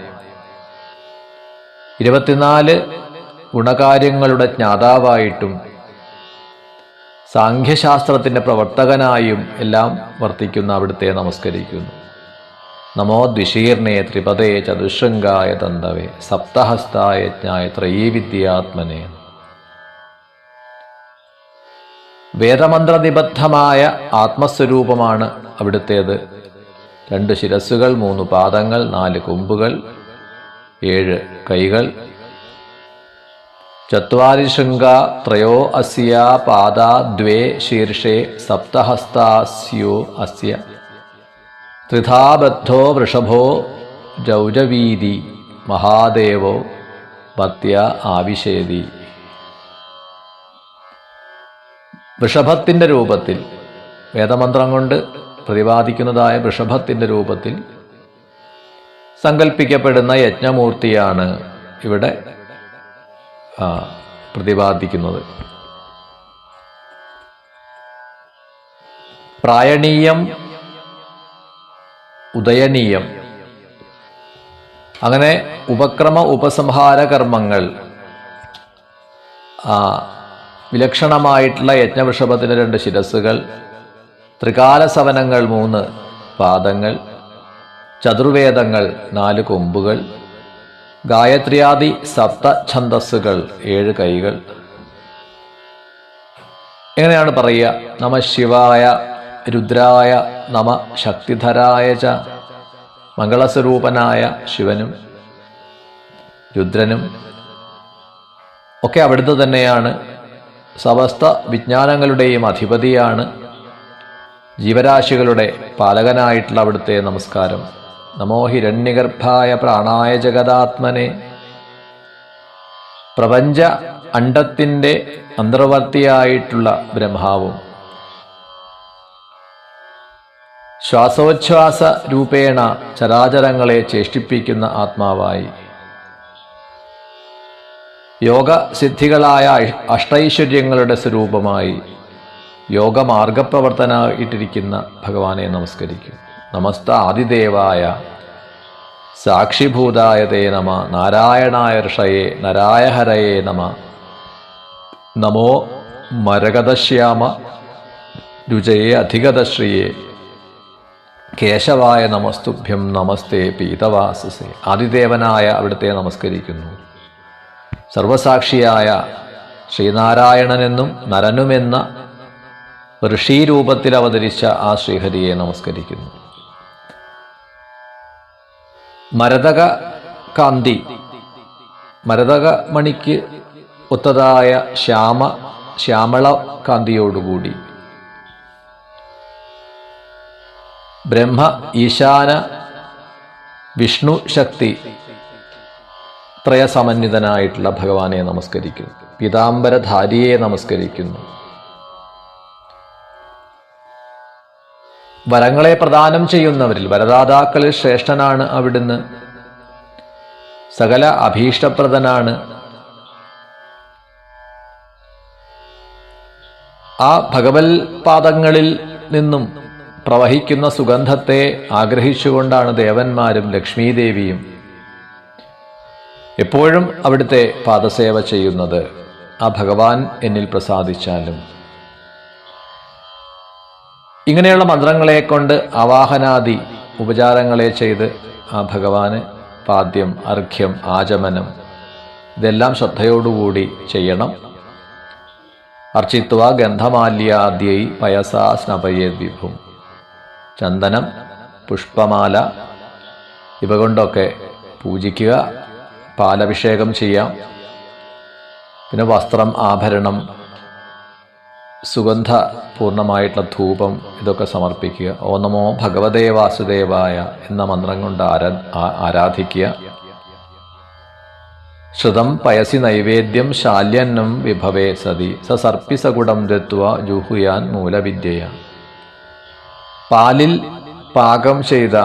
24 ഗുണകാര്യങ്ങളുടെ ജ്ഞാതാവായിട്ടും സാഖ്യശാസ്ത്രത്തിൻ്റെ പ്രവർത്തകനായും എല്ലാം വർത്തിക്കുന്ന അവിടുത്തെ നമസ്കരിക്കുന്നു. നമോ ദ്വിശീർണേ ത്രിപദേ ചതുശൃംഗായ തന്തവേ സപ്തഹസ്തായ യജ്ഞായ ത്രയീവിദ്യാത്മനേ. വേദമന്ത്രനിബദ്ധമായ ആത്മസ്വരൂപമാണ് അവിടുത്തേത്. 2 ശിരസ്സുകൾ, 3 പാദങ്ങൾ, 4 കൊമ്പുകൾ, 7 കൈകൾ. ചത്വാരി ശൃംഗ ത്രയോ അസ്യ പാദാ ദ്വേ ശീർഷേ സപ്തഹസ്താസ്യോ അസ്യ ത്രിധാബദ്ധോ വൃഷഭോ ജൗജവീതി മഹാദേവോ ഭക്ത്യ ആവിശേതി. വൃഷഭത്തിൻ്റെ രൂപത്തിൽ, വേദമന്ത്രം കൊണ്ട് പ്രതിപാദിക്കുന്നതായ വൃഷഭത്തിൻ്റെ രൂപത്തിൽ സങ്കല്പിക്കപ്പെടുന്ന യജ്ഞമൂർത്തിയാണ് ഇവിടെ പ്രതിപാദിക്കുന്നത്. പ്രായണീയം, ഉദയനീയം, അങ്ങനെ ഉപക്രമ ഉപസംഹാര കർമ്മങ്ങൾ, വിലക്ഷണമായിട്ടുള്ള യജ്ഞവൃഷഭത്തിന് 2 ശിരസ്സുകൾ, ത്രികാലസവനങ്ങൾ 3 പാദങ്ങൾ, ചതുർവേദങ്ങൾ 4 കൊമ്പുകൾ, ഗായത്രിയാദി സപ്തഛന്ദസ്സുകൾ 7 കൈകൾ. എങ്ങനെയാണ് പറയുക? നമ ശിവായ രുദ്രായ നമ ശക്തിധരായ ച. മംഗളസ്വരൂപനായ ശിവനും രുദ്രനും ഒക്കെ അവിടുത്തെ തന്നെയാണ്. സമസ്ത വിജ്ഞാനങ്ങളുടെയും അധിപതിയാണ്. ജീവരാശികളുടെ പാലകനായിട്ടുള്ള അവിടുത്തെ നമസ്കാരം. നമോ ഹിരണ്യഗർഭായ പ്രാണായ ജഗദാത്മനെ. പ്രപഞ്ച അണ്ഡത്തിൻ്റെ അന്തർവർത്തിയായിട്ടുള്ള ബ്രഹ്മാവും ശ്വാസോച്ഛ്വാസ രൂപേണ ചരാചരങ്ങളെ ചേഷ്ടിപ്പിക്കുന്ന ആത്മാവായി, യോഗസിദ്ധികളായ അഷ്ടൈശ്വര്യങ്ങളുടെ സ്വരൂപമായി യോഗമാർഗപ്രവർത്തനായിട്ടിരിക്കുന്ന ഭഗവാനെ നമസ്കരിക്കും. നമസ്ത ആദിദേവായ സാക്ഷിഭൂതായ തേ നമ. നാരായണായ ഋഷയേ നരായഹരയേ നമ. നമോ മരകതശ്യാമ രുചയേ അധികതശ്രിയേ കേശവായ നമസ്തുഭ്യം നമസ്തേ പീതവാസസേ. ആദിദേവനായ അവിടുത്തെ നമസ്കരിക്കുന്നു. സർവസാക്ഷിയായ ശ്രീനാരായണനെന്നും നരനുമെന്ന ഋഷീരൂപത്തിൽ അവതരിച്ച ആ ശ്രീഹരിയെ നമസ്കരിക്കുന്നു. മരതക കാന്തി, മരതക മണിക്ക് ഒത്തതായ ശ്യാമള കാന്തിയോടുകൂടി ബ്രഹ്മ ഈശാന വിഷ്ണു ശക്തി ത്രയസമന്വിതനായിട്ടുള്ള ഭഗവാനെ നമസ്കരിക്കുന്നു. പീതാംബരധാരിയെ നമസ്കരിക്കുന്നു. വരങ്ങളെ പ്രദാനം ചെയ്യുന്നവരിൽ വരദാതാക്കളിൽ ശ്രേഷ്ഠനാണ് അവിടുന്ന്. സകല അഭീഷ്ടപ്രദനാണ്. ആ ഭഗവൽ പാദങ്ങളിൽ നിന്നും പ്രവഹിക്കുന്ന സുഗന്ധത്തെ ആഗ്രഹിച്ചുകൊണ്ടാണ് ദേവന്മാരും ലക്ഷ്മീദേവിയും എപ്പോഴും അവിടുത്തെ പാദസേവ ചെയ്യുന്നത്. ആ ഭഗവാൻ എന്നിൽ പ്രസാദിച്ചാലും. ഇങ്ങനെയുള്ള മന്ത്രങ്ങളെ കൊണ്ട് ആവാഹനാദി ഉപചാരങ്ങളെ ചെയ്ത് ആ ഭഗവാന് പാദ്യം, അർഘ്യം, ആചമനം ഇതെല്ലാം ശ്രദ്ധയോടുകൂടി ചെയ്യണം. അർച്ചിത്വ ഗന്ധമാല്യാദ്യൈ പയസാ സ്നപയേത് വിഭും. ചന്ദനം, പുഷ്പമാല ഇവ കൊണ്ടൊക്കെ പൂജിക്കുക. പാലഭിഷേകം ചെയ്യാം. പിന്നെ വസ്ത്രം, ആഭരണം, സുഗന്ധ പൂർണ്ണമായിട്ടുള്ള ധൂപം ഇതൊക്കെ സമർപ്പിക്കുക. ഓ നമോ ഭഗവതേ വാസുദേവായ എന്ന മന്ത്രം കൊണ്ട് ആരാധിക്കുക. ശ്രുതം പയസി നൈവേദ്യം ശാല്യന്നം വിഭവേ സതി സർപ്പി സകുടം ദത്വ ജൂഹുയാൻ മൂലവിദ്യയ. പാലിൽ പാകം ചെയ്ത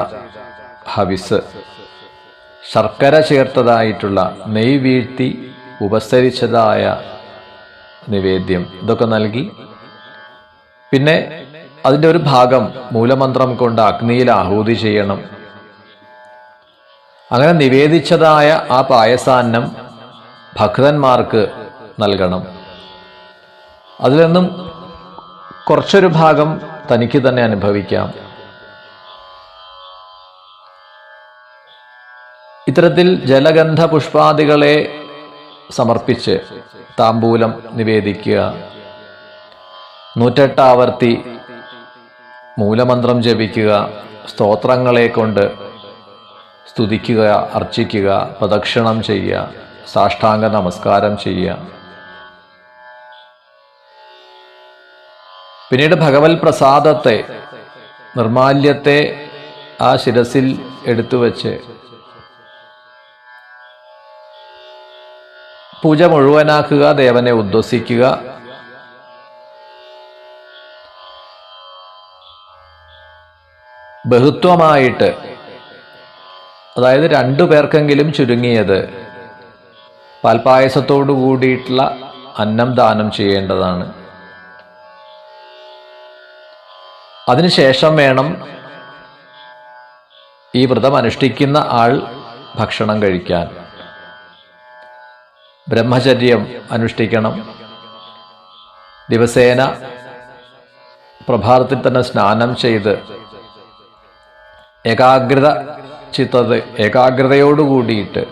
ഹവിസ്, ശർക്കര ചേർത്തതായിട്ടുള്ള നെയ് വീഴ്ത്തി ഉപസരിച്ചതായ നിവേദ്യം ഇതൊക്കെ നൽകി പിന്നെ അതിൻ്റെ ഒരു ഭാഗം മൂലമന്ത്രം കൊണ്ട് അഗ്നിയിൽ ആഹൂതി ചെയ്യണം. അങ്ങനെ നിവേദിച്ചതായ ആ പായസാന്നം ഭക്തന്മാർക്ക് നൽകണം. അതിൽ നിന്നും കുറച്ചൊരു ഭാഗം തനിക്ക് തന്നെ അനുഭവിക്കാം. ഇത്തരത്തിൽ ജലഗന്ധ പുഷ്പാദികളെ സമർപ്പിച്ച് താമ്പൂലം നിവേദിക്കുക. 108 ആവർത്തി മൂലമന്ത്രം ജപിക്കുക. സ്തോത്രങ്ങളെ കൊണ്ട് സ്തുതിക്കുക, അർച്ചിക്കുക, പ്രദക്ഷിണം ചെയ്യുക, സാഷ്ടാംഗ നമസ്കാരം ചെയ്യുക. പിന്നീട് ഭഗവത് പ്രസാദത്തെ, നിർമാല്യത്തെ ആ ശിരസിൽ എടുത്തു വച്ച് പൂജ മുഴുവനാക്കുക. ദേവനെ ഉദ്വസിക്കുക. ബഹുത്വമായിട്ട്, അതായത് 2 പേർക്കെങ്കിലും ചുരുങ്ങിയത് പാൽപായസത്തോടു കൂടിയിട്ടുള്ള അന്നം ദാനം ചെയ്യേണ്ടതാണ്. അതിനുശേഷം വേണം ഈ വ്രതം അനുഷ്ഠിക്കുന്ന ആൾ ഭക്ഷണം കഴിക്കാൻ. ബ്രഹ്മചര്യം അനുഷ്ഠിക്കണം. ദിവസേന പ്രഭാതത്തിൽ തന്നെ സ്നാനം ചെയ്ത് ഏകാഗ്രതയോടുകൂടിയിട്ട്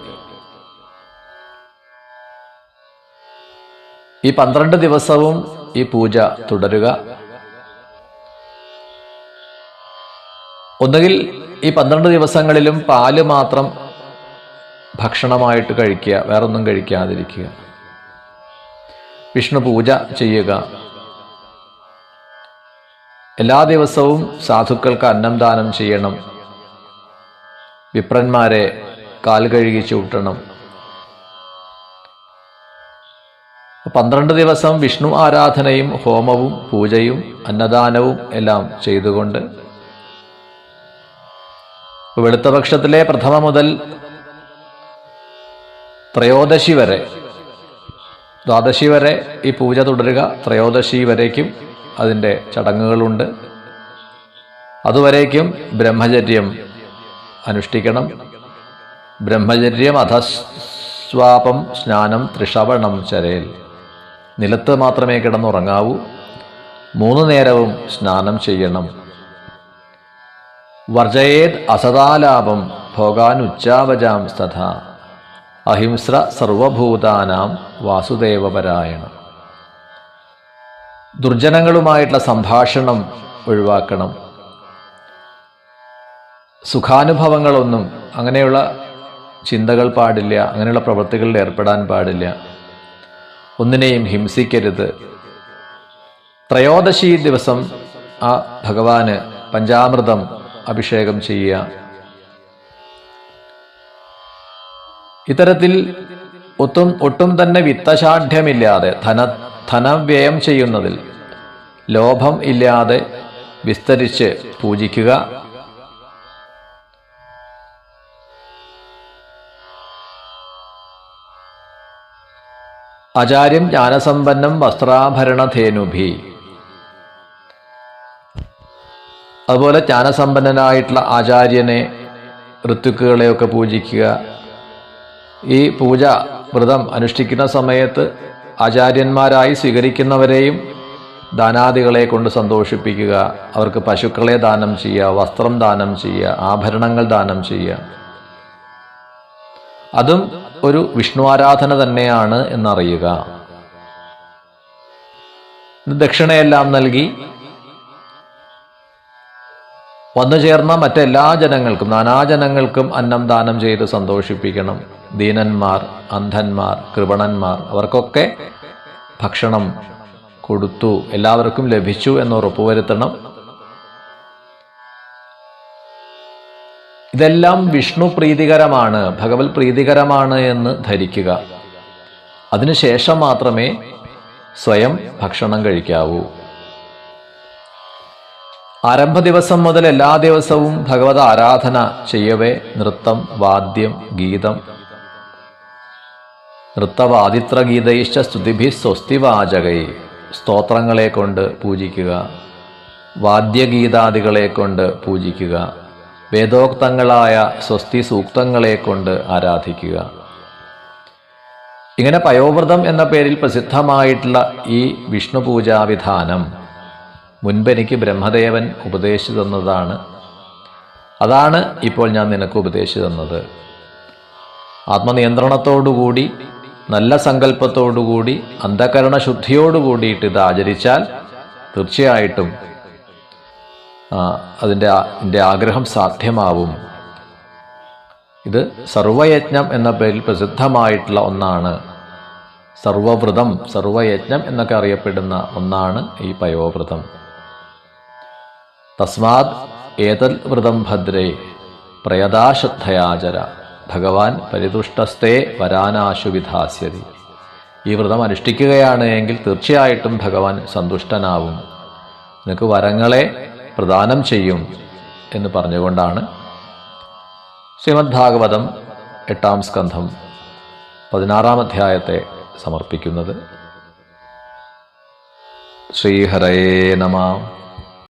ഈ 12 ദിവസവും ഈ പൂജ തുടരുക. ഒന്നുകിൽ ഈ 12 ദിവസങ്ങളിലും പാല് മാത്രം ഭക്ഷണമായിട്ട് കഴിക്കുക, വേറൊന്നും കഴിക്കാതിരിക്കുക. വിഷ്ണു പൂജ ചെയ്യുക. എല്ലാ ദിവസവും സാധുക്കൾക്ക് അന്നം ദാനം ചെയ്യണം. വിപ്രന്മാരെ കാൽ കഴുകി ചൂട്ടണം. 12 ദിവസം വിഷ്ണു ആരാധനയും ഹോമവും പൂജയും അന്നദാനവും എല്ലാം ചെയ്തുകൊണ്ട് വെളുത്തപക്ഷത്തിലെ പ്രഥമ മുതൽ ത്രയോദശി വരെ, ദ്വാദശി വരെ ഈ പൂജ തുടരുക. ത്രയോദശി വരേക്കും അതിൻ്റെ ചടങ്ങുകളുണ്ട്. അതുവരേക്കും ബ്രഹ്മചര്യം അനുഷ്ഠിക്കണം. ബ്രഹ്മചര്യം അധസ്വാപം സ്നാനം ത്രിഷവണം ചരേൽ. നിലത്ത് മാത്രമേ കിടന്നുറങ്ങാവൂ. 3 നേരവും സ്നാനം ചെയ്യണം. വർജയേത് അസദാലാപം ഭോഗാനുച്ചാവജാം തഥാ അഹിംസ്ര സർവഭൂതാനാം വാസുദേവപരായണ. ദുർജനങ്ങളുമായിട്ടുള്ള സംഭാഷണം ഒഴിവാക്കണം. സുഖാനുഭവങ്ങളൊന്നും, അങ്ങനെയുള്ള ചിന്തകൾ പാടില്ല, അങ്ങനെയുള്ള പ്രവൃത്തികളിൽ ഏർപ്പെടാൻ പാടില്ല. ഒന്നിനെയും ഹിംസിക്കരുത്. ത്രയോദശി ദിവസം ആ ഭഗവാന് പഞ്ചാമൃതം അഭിഷേകം ചെയ്യുക. ഇത്തരത്തിൽ ഒട്ടും തന്നെ വിത്തശാഠ്യമില്ലാതെ ധനവ്യയം ചെയ്യുന്നതിൽ ലോഭം ഇല്ലാതെ വിസ്തരിച്ച് പൂജിക്കുക. ആചാര്യം ജ്ഞാനസമ്പന്നം വസ്ത്രാഭരണധേനുഭി. അതുപോലെ ജ്ഞാനസമ്പന്നനായിട്ടുള്ള ആചാര്യനെ, ഋത്വിക്കുകളെയൊക്കെ പൂജിക്കുക. ഈ പൂജ വ്രതം അനുഷ്ഠിക്കുന്ന സമയത്ത് ആചാര്യന്മാരായി സ്വീകരിക്കുന്നവരെയും ദാനാദികളെ കൊണ്ട് സന്തോഷിപ്പിക്കുക. അവർക്ക് പശുക്കളെ ദാനം ചെയ്യുക, വസ്ത്രം ദാനം ചെയ്യുക, ആഭരണങ്ങൾ ദാനം ചെയ്യുക. അതും ഒരു വിഷ്ണു ആരാധന തന്നെയാണ് എന്നറിയുക. ദക്ഷിണയെല്ലാം നൽകി വന്നു ചേർന്ന മറ്റെല്ലാ ജനങ്ങൾക്കും, നാനാജനങ്ങൾക്കും അന്നം ദാനം ചെയ്ത് സന്തോഷിപ്പിക്കണം. ദീനന്മാർ, അന്ധന്മാർ, കൃപണന്മാർ, അവർക്കൊക്കെ ഭക്ഷണം കൊടുത്തു, എല്ലാവർക്കും ലഭിച്ചു എന്ന് ഉറപ്പുവരുത്തണം. ഇതെല്ലാം വിഷ്ണു പ്രീതികരമാണ്, ഭഗവത് പ്രീതികരമാണ് എന്ന് ധരിക്കുക. അതിനുശേഷം മാത്രമേ സ്വയം ഭക്ഷണം കഴിക്കാവൂ. ആരംഭ ദിവസം മുതൽ എല്ലാ ദിവസവും ഭഗവത് ആരാധന ചെയ്യവേ നൃത്തം, വാദ്യം, ഗീതം, നൃത്തവാദിത്രഗീതൈശ്ച സ്തുതിഭി സ്വസ്തിവാചകൈ, സ്തോത്രങ്ങളെ കൊണ്ട് പൂജിക്കുക, വാദ്യഗീതാദികളെ കൊണ്ട് പൂജിക്കുക, വേദോക്തങ്ങളായ സ്വസ്തി സൂക്തങ്ങളെ കൊണ്ട് ആരാധിക്കുക. ഇങ്ങനെ പയോവ്രതം എന്ന പേരിൽ പ്രസിദ്ധമായിട്ടുള്ള ഈ വിഷ്ണു പൂജാവിധാനം മുൻപെനിക്ക് ബ്രഹ്മദേവൻ ഉപദേശിച്ചു തന്നതാണ്. അതാണ് ഇപ്പോൾ ഞാൻ നിനക്ക് ഉപദേശിച്ചു തന്നത്. ആത്മനിയന്ത്രണത്തോടുകൂടി, നല്ല സങ്കല്പത്തോടുകൂടി, അന്ധകരണ ശുദ്ധിയോടുകൂടിയിട്ട് ഇത് ആചരിച്ചാൽ തീർച്ചയായിട്ടും അതിൻ്റെ ആഗ്രഹം സാധ്യമാവും. ഇത് സർവയജ്ഞം എന്ന പേരിൽ പ്രസിദ്ധമായിട്ടുള്ള ഒന്നാണ്. സർവവ്രതം, സർവയജ്ഞം എന്നൊക്കെ അറിയപ്പെടുന്ന ഒന്നാണ് ഈ പയോവ്രതം. തസ്മാത് ഏതൽ വ്രതം ഭദ്രേ പ്രയതാശ്രദ്ധയാചര ഭഗവാൻ പരിതുഷ്ടസ്തേ വരാനാശു വിധാസ്യതി. ഈ വ്രതം അനുഷ്ഠിക്കുകയാണ് എങ്കിൽ തീർച്ചയായിട്ടും ഭഗവാൻ സന്തുഷ്ടനാവും, നിനക്ക് വരങ്ങളെ പ്രദാനം ചെയ്യും എന്ന് പറഞ്ഞുകൊണ്ടാണ് ശ്രീമദ് ഭാഗവതം 8-ാം സ്കന്ധം 16-ാം അധ്യായത്തെ സമർപ്പിക്കുന്നത്. ശ്രീഹരയേ നമഃ.